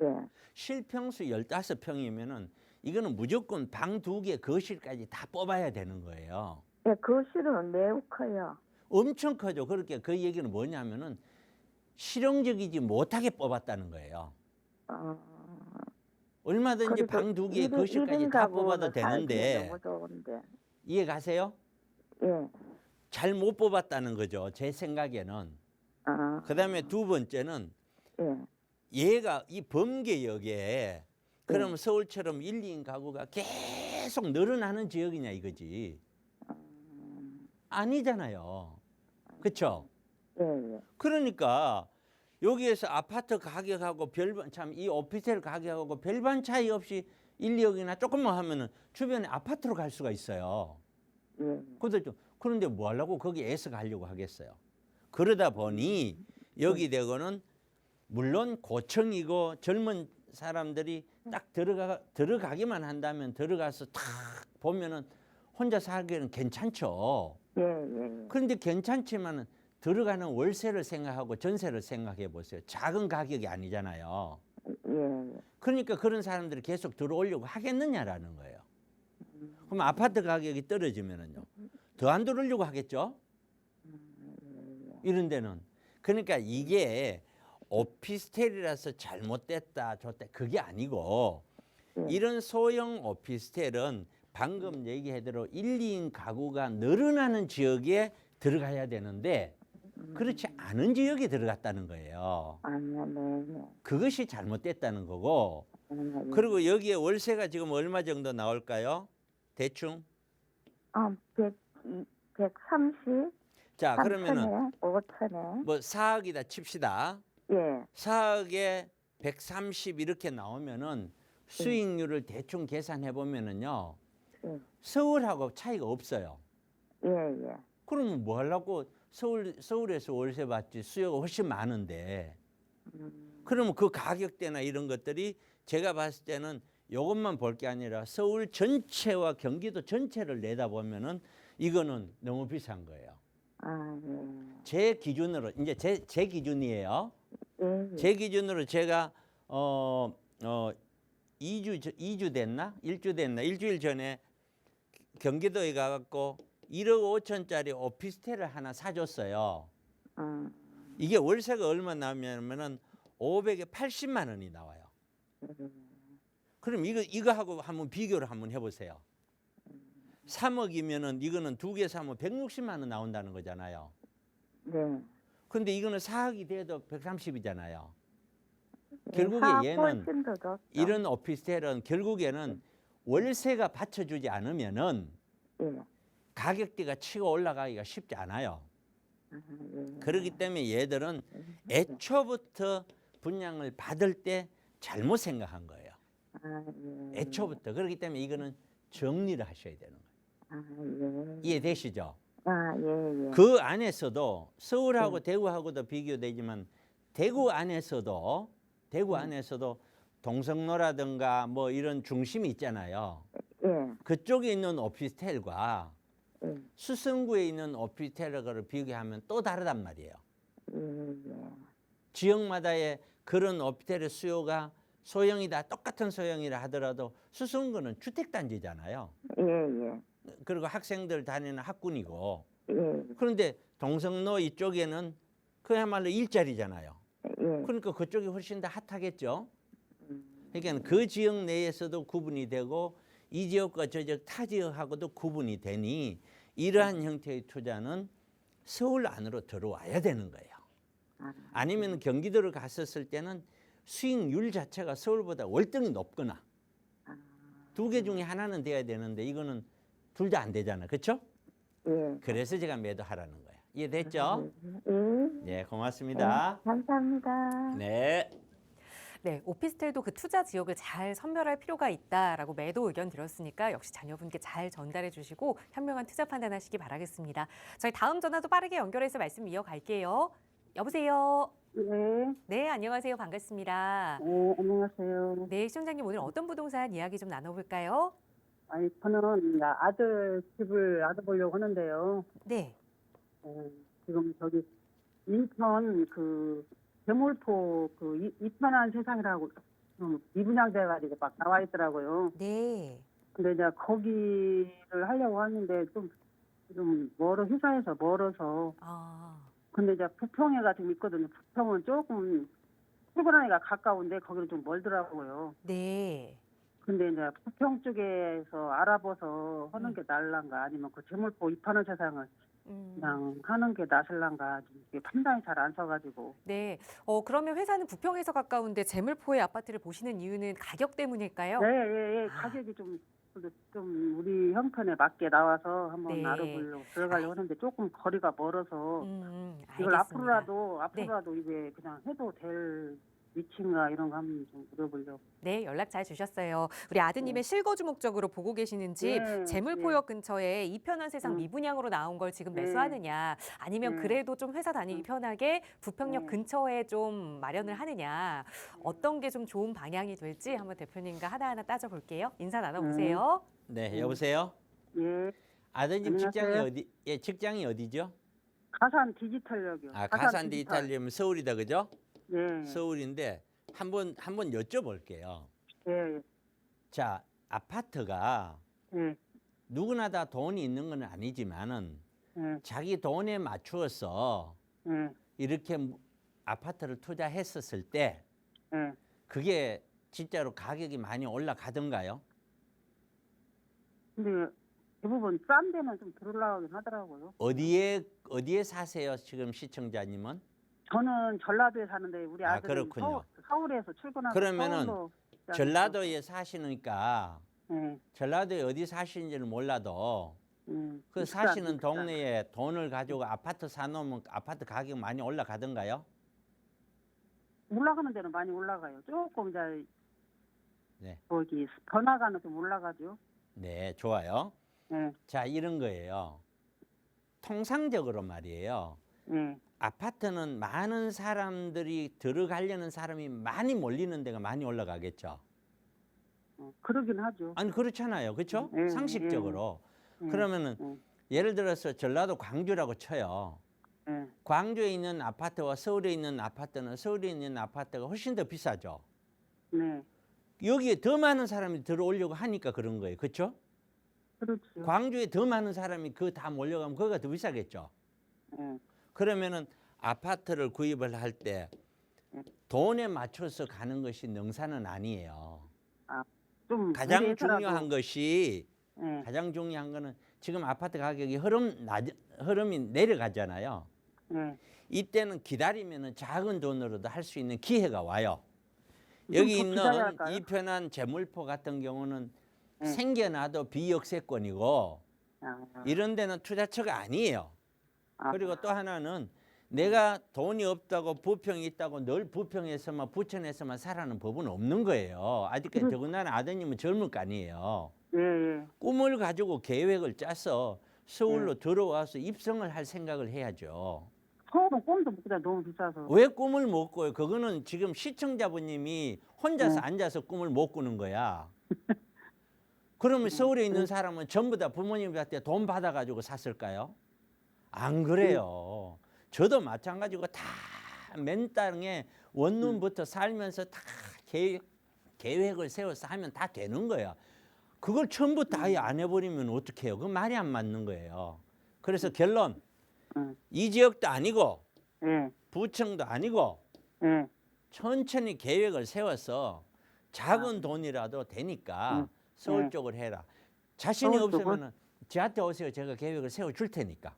예. 실평수 15평이면은 이거는 무조건 방 2개, 거실까지 다 뽑아야 되는 거예요. 예, 거실은 매우 커요. 엄청 커죠. 그렇게 그 얘기는 뭐냐면은 실용적이지 못하게 뽑았다는 거예요. 얼마든지 방 2개, 거실까지 다 뽑아도 되는데 너무 좋은데. 이해 가세요? 예. 잘 못 뽑았다는 거죠. 제 생각에는. 그다음에 두 번째는 예. 얘가 이 범계역에 그럼 서울처럼 1, 2인 가구가 계속 늘어나는 지역이냐 이거지. 아니잖아요. 그렇죠? 예, 예. 그러니까 여기에서 아파트 가격하고 이 오피스텔 가격하고 별반 차이 없이 1, 2억이나 조금만 하면은 주변에 아파트로 갈 수가 있어요. 예. 그런데 뭐 하려고 거기에서 가려고 하겠어요. 그러다 보니 여기 대거는 물론 고층이고 젊은 사람들이 딱 들어가기만 한다면 들어가서 탁 보면은 혼자 살기는 괜찮죠. 예, 예. 그런데 괜찮지만은 들어가는 월세를 생각하고 전세를 생각해 보세요. 작은 가격이 아니잖아요. 예. 그러니까 그런 사람들이 계속 들어오려고 하겠느냐라는 거예요. 그럼 아파트 가격이 떨어지면은요. 더 안 들어오려고 하겠죠? 이런 데는. 그러니까 이게 오피스텔이라서 잘못됐다, 좋다 그게 아니고 이런 소형 오피스텔은 방금 얘기해대로 1, 2인 가구가 늘어나는 지역에 들어가야 되는데 그렇지 않은 지역에 들어갔다는 거예요. 아, 네. 그것이 잘못됐다는 거고 그리고 여기에 월세가 지금 얼마 정도 나올까요? 대충? 130? 자, 그러면은 5천에. 뭐 4억이다 칩시다. 예. 4억에 130 이렇게 나오면은 수익률을 대충 계산해 보면은요. 예. 서울하고 차이가 없어요. 예. 그러면 뭐 하려고 서울에서 월세 받지 수요가 훨씬 많은데 그러면 그 가격대나 이런 것들이 제가 봤을 때는 이것만 볼 게 아니라 서울 전체와 경기도 전체를 내다보면은 이거는 너무 비싼 거예요. 아, 예. 제 기준으로 이제 제 기준이에요. 예. 제 기준으로 제가 2주 됐나? 1주 됐나? 일주일 전에 경기도에 가갖고 1억 5천짜리 오피스텔을 하나 사줬어요. 이게 월세가 얼마 나오냐면은 500에 80만 원이 나와요. 그럼 이거하고 한번 비교를 한번 해보세요. 3억이면은 이거는 두 개 사면 160만 원 나온다는 거잖아요. 네. 근데 이거는 4억이 돼도 130이잖아요. 예, 결국에 얘는 훨씬 더 좋죠. 이런 오피스텔은 결국에는 월세가 받쳐주지 않으면은 예. 가격대가 치고 올라가기가 쉽지 않아요. 예. 그렇기 때문에 얘들은 애초부터 분양을 받을 때 잘못 생각한 거예요. 예. 애초부터. 그렇기 때문에 이거는 정리를 하셔야 되는 거예요. 예. 이해되시죠? 예. 그 안에서도 서울하고 대구하고도 비교되지만 대구 안에서도 동성로라든가 뭐 이런 중심이 있잖아요. 예. 그쪽에 있는 오피스텔과 예. 수성구에 있는 오피스텔을 비교하면 또 다르단 말이에요. 예. 지역마다의 그런 오피스텔의 수요가 소형이다 똑같은 소형이라 하더라도 수성구는 주택단지잖아요. 예. 그리고 학생들 다니는 학군이고 예. 그런데 동성로 이쪽에는 그야말로 일자리잖아요. 예. 그러니까 그쪽이 훨씬 더 핫하겠죠. 그러니까 그 지역 내에서도 구분이 되고 이 지역과 저 지역 타 지역하고도 구분이 되니 이러한 형태의 투자는 서울 안으로 들어와야 되는 거예요. 아니면 경기도를 갔었을 때는 수익률 자체가 서울보다 월등히 높거나 두 개 중에 하나는 돼야 되는데 이거는 둘 다 안 되잖아. 그렇죠? 예. 그래서 제가 매도하라는 거예요. 이해됐죠? 예. 네, 고맙습니다. 감사합니다. 네. 네, 오피스텔도 그 투자 지역을 잘 선별할 필요가 있다라고 매도 의견 드렸으니까 역시 자녀분께 잘 전달해 주시고 현명한 투자 판단하시기 바라겠습니다. 저희 다음 전화도 빠르게 연결해서 말씀 이어갈게요. 여보세요. 네. 네, 안녕하세요. 반갑습니다. 네, 안녕하세요. 네, 시청자님 오늘 어떤 부동산 이야기 좀 나눠볼까요? 아니, 저는 아들 집을 알아보려고 하는데요. 네. 지금 저기 인천 그 대물포 그 이편한 세상이라고 좀 미분양돼가지고 막 나와 있더라고요. 네. 근데 이제 거기를 하려고 하는데 좀 회사에서 멀어서. 아, 근데 이제 부평에가 좀 있거든요. 부평은 조금 출근하기가 가까운데 거기는 좀 멀더라고요. 네. 근데 이제 부평 쪽에서 알아봐서 하는 게 나을란가 아니면 그 재물포 입하는 세상을 그냥 하는 게 나을란가 이게 판단이 잘 안 서가지고. 네. 그러면 회사는 부평에서 가까운데 재물포의 아파트를 보시는 이유는 가격 때문일까요? 네, 가격이 좀 우리 형편에 맞게 나와서 한번 네. 알아보려고 들어가려고 하는데 조금 거리가 멀어서 이걸 알겠습니다. 앞으로라도 이게 그냥 해도 될 위치인가 이런 거 한번 좀 물어보려고. 네, 연락 잘 주셨어요. 우리 아드님의 실거주 목적으로 보고 계시는 집 재물포역 근처에 이편한 세상 미분양으로 나온 걸 지금 매수하느냐 아니면 그래도 좀 회사 다니기 편하게 부평역 근처에 좀 마련을 하느냐 어떤 게 좀 좋은 방향이 될지 한번 대표님과 하나하나 따져볼게요. 인사 나눠보세요. 네, 여보세요. 예, 아드님 안녕하세요. 직장이 어디죠? 가산 디지털역이요. 가산 디지털이면 서울이다, 그죠? 네. 서울인데 한번 여쭤볼게요. 예, 자, 아파트가 예, 누구나 다 돈이 있는 건 아니지만은 예, 자기 돈에 맞추어서 예, 이렇게 아파트를 투자했었을 때 예. 그게 진짜로 가격이 많이 올라가던가요? 근데 대부분 싼 데는 좀 덜 올라가긴 하더라고요. 어디에 사세요? 지금 시청자님은? 저는 전라도에 사는데 우리 아, 아들은 그렇군요. 서울에서 출근하고 그러면은 서울로 전라도에 사시니까 네, 전라도에 어디 사시는지는 몰라도 그 사시는 동네에 돈을 가지고 아파트 사놓으면 아파트 가격 많이 올라가던가요? 올라가는 데는 많이 올라가요. 조금 이제 네. 거기 번화가는 좀 올라가죠. 네, 좋아요. 네, 자, 이런 거예요. 통상적으로 말이에요. 네, 아파트는 많은 사람들이 들어가려는 사람이 많이 몰리는 데가 많이 올라가겠죠. 그러긴 하죠. 아니 그렇잖아요. 그렇죠? 네, 상식적으로. 네, 그러면은 네, 예를 들어서 전라도 광주라고 쳐요. 네, 광주에 있는 아파트와 서울에 있는 아파트는 서울에 있는 아파트가 훨씬 더 비싸죠. 네, 여기에 더 많은 사람이 들어오려고 하니까 그런 거예요. 그렇죠? 그렇죠. 광주에 더 많은 사람이 그 다 몰려가면 거기가 더 비싸겠죠. 네, 그러면은 아파트를 구입을 할 때 돈에 맞춰서 가는 것이 능사는 아니에요. 좀 가장 무리해서라도, 중요한 것이 네, 가장 중요한 거는 지금 아파트 가격이 흐름이 내려가잖아요. 네. 이때는 기다리면은 작은 돈으로도 할 수 있는 기회가 와요. 좀 여기 더 있는 기다려야 할까요? 이편한 재물포 같은 경우는 네. 생겨나도 비역세권이고 아, 이런 데는 투자처가 아니에요. 아, 그리고 또 하나는 내가 돈이 없다고 부평이 있다고 늘 부평에서만 부천에서만 살라는 법은 없는 거예요. 아직까지 더군다나 아드님은 젊을 거 아니에요. 예, 예. 꿈을 가지고 계획을 짜서 서울로 들어와서 입성을 할 생각을 해야죠. 서울은 꿈도 못꾸다 너무 비싸서. 왜 꿈을 못 꿔요? 그거는 지금 시청자분님이 혼자서 앉아서 꿈을 못 꾸는 거야. 그러면 서울에 있는 사람은 전부 다 부모님한테 돈 받아가지고 샀을까요? 안 그래요. 저도 마찬가지고 다 맨 땅에 원룸부터 살면서 다 계획을 세워서 하면 다 되는 거야. 그걸 처음부터 아예 안 해버리면 어떡해요? 그건 말이 안 맞는 거예요. 그래서 결론, 이 지역도 아니고 예, 부청도 아니고 예. 천천히 계획을 세워서 작은 돈이라도 되니까 서울 쪽을 해라. 자신이 서울 쪽을? 없으면 저한테 오세요. 제가 계획을 세워줄 테니까.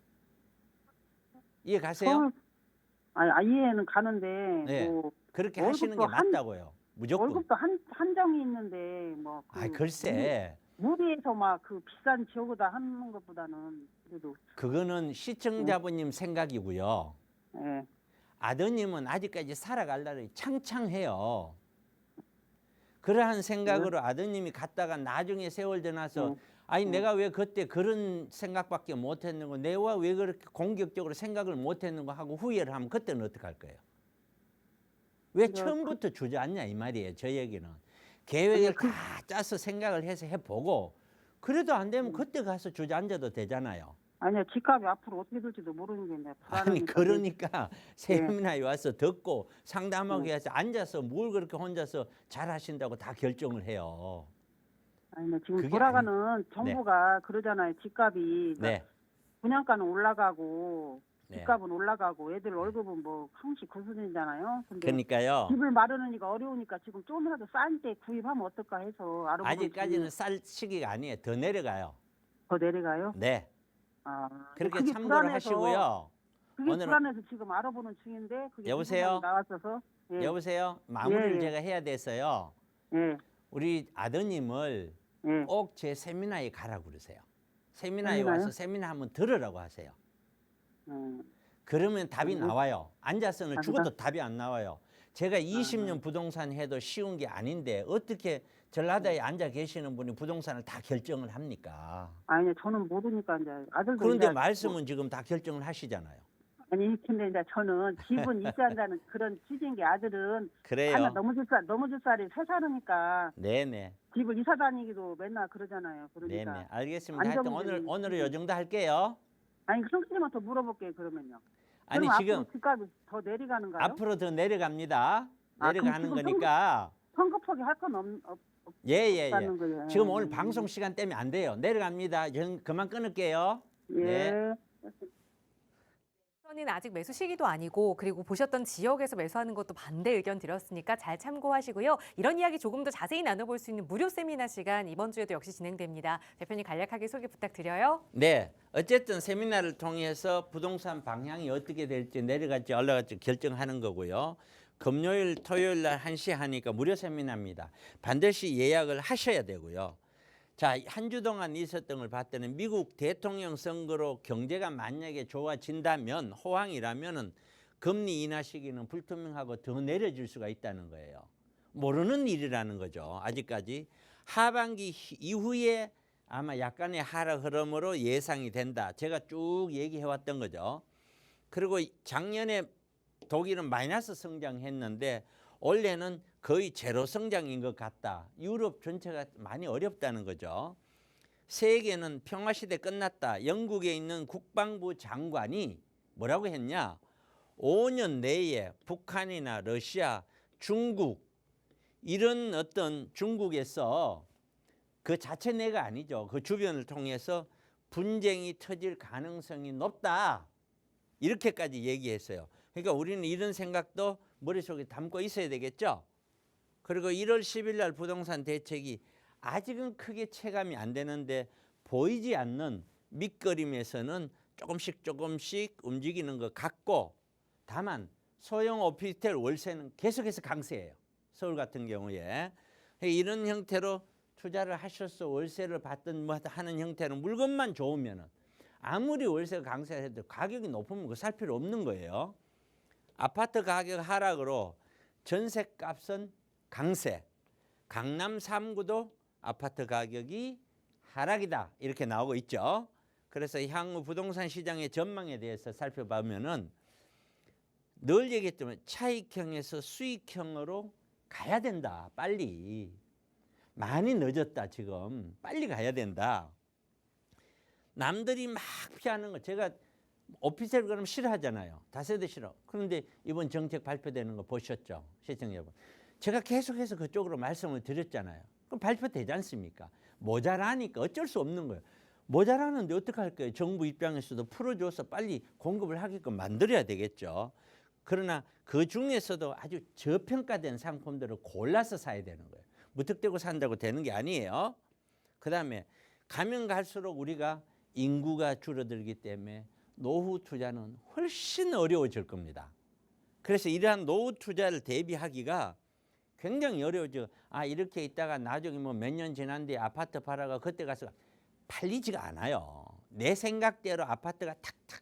이해 가세요? 서울, 아니, 이해는 가는데, 네. 뭐, 그렇게 하시는 게 월급도 맞다고요. 무조건. 월급도 한정이 있는데, 뭐. 아, 글쎄. 무리해서 막 그 비싼 지역에다 하는 것보다는, 그래도, 그거는 시청자분님 생각이고요. 예. 아드님은 아직까지 살아갈 날이 창창해요. 그러한 생각으로 아드님이 갔다가 나중에 세월 지나서 아니 내가 왜 그때 그런 생각밖에 못했는고 내가 왜 그렇게 공격적으로 생각을 못했는고 하고 후회를 하면 그때는 어떡할 거예요? 왜 처음부터 주저앉냐 이 말이에요. 저 얘기는. 계획을 다 짜서 생각을 해서 해보고 그래도 안 되면 그때 가서 주저앉아도 되잖아요. 아니야, 집값이 앞으로 어떻게 될지도 모르는 게 이제 아니 불안하니까. 그러니까 세미나에 와서 듣고 상담하고 해서 앉아서 뭘 그렇게 혼자서 잘하신다고 다 결정을 해요. 아니, 지금 그게 돌아가는 정부가 그러잖아요. 집값이. 그러니까 네. 분양가는 올라가고, 네. 집값은 올라가고, 애들 월급은 뭐, 항시 그 수준이잖아요. 근데 그러니까요. 집을 마련하니까 어려우니까 지금 조금이라도 싼 때 구입하면 어떨까 해서 알아보고 아직까지는 쌀 시기가 아니에요. 더 내려가요. 더 내려가요? 네. 아, 그렇게 그게 참고를 불안해서- 하시고요. 그게 오늘은- 불안해서 지금 알아보는 중인데 그게 여보세요? 불만이 나왔어서 예. 여보세요. 마무리를 예, 예. 제가 해야 돼서요. 예. 우리 아드님을 예. 꼭 제 세미나에 가라고 그러세요. 세미나에 세미나요? 와서 세미나 한번 들으라고 하세요. 음. 그러면 답이 나와요. 앉아서는 아, 죽어도 답이 안 나와요. 제가 20년 부동산 해도 쉬운 게 아닌데 어떻게 전라도에 앉아 계시는 분이 부동산을 다 결정을 합니까? 아니 저는 모르니까 이제 아들도 그런데 이제 말씀은 지금 다 결정을 하시잖아요. 아니 근데 이제 저는 집은 있어야 한다는 그런 취지인 게 아들은 그래요. 하나 너무 집살이 새 사니까 네네. 집을 이사 다니기도 맨날 그러잖아요. 그러니까 네네. 알겠습니다. 하여튼 안정적인 오늘은 요 정도 할게요. 아니 성씨만 더 물어볼게요. 그러면요. 아니 그럼 지금 앞으로 집값이 더 내려가는가요? 앞으로 더 내려갑니다. 아, 그럼 내려가는 지금 거니까. 성급하게 할 건 예예예. 없다는 거예요. 지금 오늘 방송 시간 때문에 안 돼요. 내려갑니다. 저는 그만 끊을게요. 예. 네. 는 아직 매수 시기도 아니고 그리고 보셨던 지역에서 매수하는 것도 반대 의견 드렸으니까 잘 참고하시고요. 이런 이야기 조금 더 자세히 나눠볼 수 있는 무료 세미나 시간 이번 주에도 역시 진행됩니다. 대표님 간략하게 소개 부탁드려요. 네, 어쨌든 세미나를 통해서 부동산 방향이 어떻게 될지 내려갈지 올라갈지 결정하는 거고요. 금요일, 토요일 날 1시에 하니까 무료 세미나입니다. 반드시 예약을 하셔야 되고요. 자, 한 주 동안 있었던 걸 봤더니 미국 대통령 선거로 경제가 만약에 좋아진다면 호황이라면은 금리 인하 시기는 불투명하고 더 내려질 수가 있다는 거예요. 모르는 일이라는 거죠. 아직까지 하반기 이후에 아마 약간의 하락 흐름으로 예상이 된다. 제가 쭉 얘기해 왔던 거죠. 그리고 작년에 독일은 마이너스 성장했는데 올해는 거의 제로 성장인 것 같다. 유럽 전체가 많이 어렵다는 거죠. 세계는 평화시대 끝났다. 영국에 있는 국방부 장관이 뭐라고 했냐. 5년 내에 북한이나 러시아, 중국 이런 어떤 중국에서 그 자체 내가 아니죠. 그 주변을 통해서 분쟁이 터질 가능성이 높다. 이렇게까지 얘기했어요. 그러니까 우리는 이런 생각도 머릿속에 담고 있어야 되겠죠. 그리고 1월 10일 날 부동산 대책이 아직은 크게 체감이 안 되는데 보이지 않는 밑그림에서는 조금씩 움직이는 것 같고 다만 소형 오피스텔 월세는 계속해서 강세예요. 서울 같은 경우에. 이런 형태로 투자를 하셔서 월세를 받든 뭐 하는 형태는 물건만 좋으면은 아무리 월세가 강세해도 가격이 높으면 그거 살 필요 없는 거예요. 아파트 가격 하락으로 전세 값은 강세, 강남 3구도 아파트 가격이 하락이다 이렇게 나오고 있죠. 그래서 향후 부동산 시장의 전망에 대해서 살펴보면은 늘 얘기했지만 차익형에서 수익형으로 가야 된다. 빨리. 많이 늦었다 지금. 빨리 가야 된다. 남들이 막 피하는 거 제가 오피스텔 그러면 싫어하잖아요. 다세대 싫어. 그런데 이번 정책 발표되는 거 보셨죠? 시청자 여러분. 제가 계속해서 그쪽으로 말씀을 드렸잖아요. 그럼 발표되지 않습니까? 모자라니까 어쩔 수 없는 거예요. 모자라는데 어떡할 거예요? 정부 입장에서도 풀어줘서 빨리 공급을 하게끔 만들어야 되겠죠. 그러나 그 중에서도 아주 저평가된 상품들을 골라서 사야 되는 거예요. 무턱대고 산다고 되는 게 아니에요. 그다음에 가면 갈수록 우리가 인구가 줄어들기 때문에 노후 투자는 훨씬 어려워질 겁니다. 그래서 이러한 노후 투자를 대비하기가 굉장히 어려워져. 아 이렇게 있다가 나중에 뭐 몇 년 지난 뒤에 아파트 팔아가 그때 가서 팔리지가 않아요. 내 생각대로 아파트가 탁탁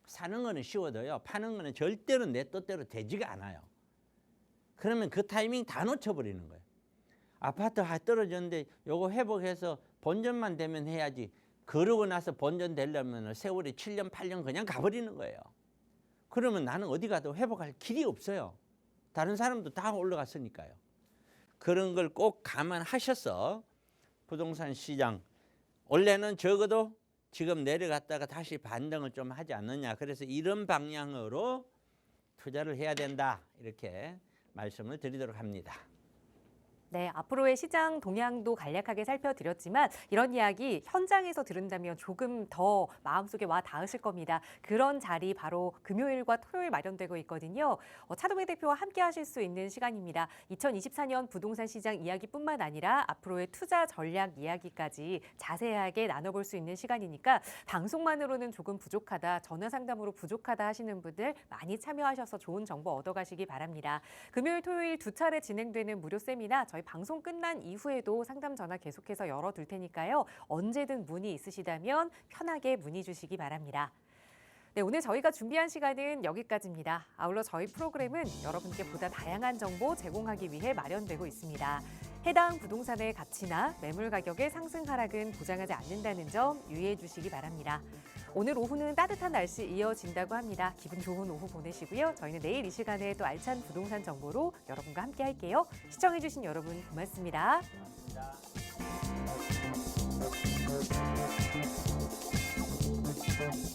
사는 거는 쉬워도요. 파는 거는 절대로 내 뜻대로 되지가 않아요. 그러면 그 타이밍 다 놓쳐버리는 거예요. 아파트 떨어졌는데 요거 회복해서 본전만 되면 해야지. 그러고 나서 본전 되려면 세월이 7년, 8년 그냥 가버리는 거예요. 그러면 나는 어디 가도 회복할 길이 없어요. 다른 사람도 다 올라갔으니까요. 그런 걸 꼭 감안하셔서 부동산 시장 원래는 적어도 지금 내려갔다가 다시 반등을 좀 하지 않느냐. 그래서 이런 방향으로 투자를 해야 된다. 이렇게 말씀을 드리도록 합니다. 네, 앞으로의 시장 동향도 간략하게 살펴드렸지만 이런 이야기 현장에서 들은다면 조금 더 마음속에 와 닿으실 겁니다. 그런 자리 바로 금요일과 토요일 마련되고 있거든요. 차동희 대표와 함께 하실 수 있는 시간입니다. 2024년 부동산 시장 이야기뿐만 아니라 앞으로의 투자 전략 이야기까지 자세하게 나눠볼 수 있는 시간이니까 방송만으로는 조금 부족하다, 전화 상담으로 부족하다 하시는 분들 많이 참여하셔서 좋은 정보 얻어가시기 바랍니다. 금요일, 토요일 두 차례 진행되는 무료 세미나 저희 방송 끝난 이후에도 상담 전화 계속해서 열어둘 테니까요. 언제든 문의 있으시다면 편하게 문의 주시기 바랍니다. 네, 오늘 저희가 준비한 시간은 여기까지입니다. 아울러 저희 프로그램은 여러분께 보다 다양한 정보 제공하기 위해 마련되고 있습니다. 해당 부동산의 가치나 매물 가격의 상승 하락은 보장하지 않는다는 점 유의해 주시기 바랍니다. 오늘 오후는 따뜻한 날씨 이어진다고 합니다. 기분 좋은 오후 보내시고요. 저희는 내일 이 시간에 또 알찬 부동산 정보로 여러분과 함께 할게요. 시청해 주신 여러분 고맙습니다. 고맙습니다.